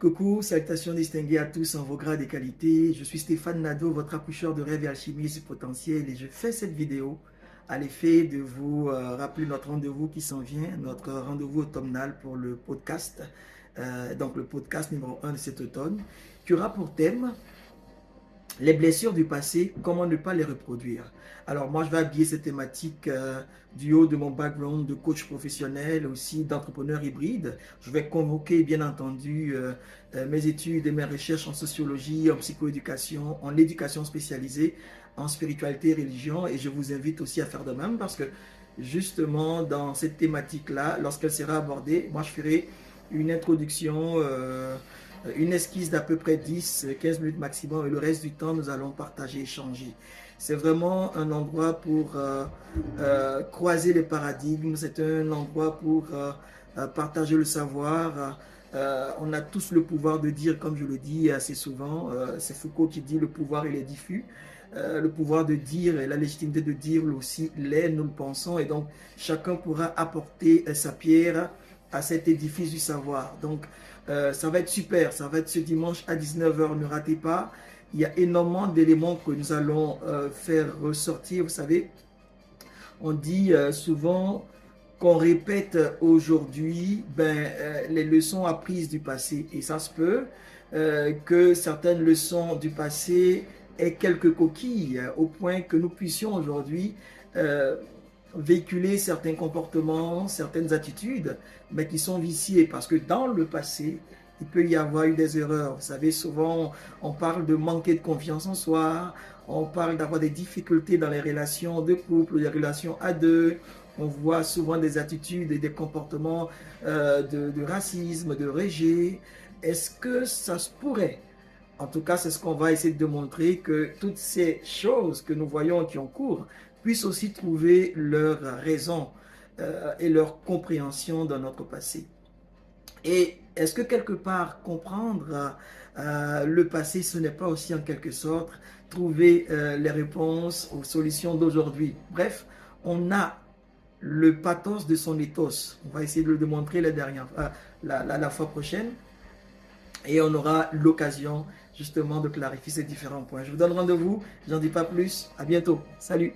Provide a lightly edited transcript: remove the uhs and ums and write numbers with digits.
Coucou, salutations distinguées à tous en vos grades et qualités. Je suis Stéphane Nadeau, votre accoucheur de rêve et alchimiste potentiel, et je fais cette vidéo à l'effet de vous rappeler notre rendez-vous qui s'en vient, notre rendez-vous automnal pour le podcast, donc le podcast numéro 1 de cet automne, qui aura pour thème les blessures du passé, comment ne pas les reproduire. Alors moi, je vais habiller cette thématique du haut de mon background de coach professionnel, aussi d'entrepreneur hybride. Je vais convoquer, bien entendu, mes études et mes recherches en sociologie, en psychoéducation, en éducation spécialisée, en spiritualité et religion. Et je vous invite aussi à faire de même parce que, justement, dans cette thématique-là, lorsqu'elle sera abordée, moi, je ferai une introduction, une esquisse d'à peu près 10-15 minutes maximum, et le reste du temps, nous allons partager, échanger. C'est vraiment un endroit pour croiser les paradigmes, c'est un endroit pour partager le savoir. On a tous le pouvoir de dire, comme je le dis assez souvent, c'est Foucault qui dit le pouvoir il est diffus. Le pouvoir de dire et la légitimité de dire aussi l'est, nous le pensons, et donc chacun pourra apporter sa pierre à cet édifice du savoir. Donc ça va être super, ça va être ce dimanche à 19h, ne ratez pas. Il y a énormément d'éléments que nous allons faire ressortir. Vous savez, on dit souvent qu'on répète aujourd'hui les leçons apprises du passé. Et ça se peut que certaines leçons du passé aient quelques coquilles, au point que nous puissions aujourd'hui véhiculer certains comportements, certaines attitudes, mais qui sont viciées. Parce que dans le passé, il peut y avoir eu des erreurs. Vous savez, souvent, on parle de manquer de confiance en soi, on parle d'avoir des difficultés dans les relations de couple, les relations à deux. On voit souvent des attitudes et des comportements de racisme, de rejet. Est-ce que ça se pourrait, en tout cas, c'est ce qu'on va essayer de démontrer, que toutes ces choses que nous voyons qui ont cours puissent aussi trouver leur raison et leur compréhension dans notre passé. Et est-ce que quelque part comprendre le passé, ce n'est pas aussi en quelque sorte trouver les réponses aux solutions d'aujourd'hui? Bref, on a le pathos de son ethos. On va essayer de le démontrer la fois prochaine. Et on aura l'occasion justement de clarifier ces différents points. Je vous donne rendez-vous, j'en dis pas plus. À bientôt. Salut.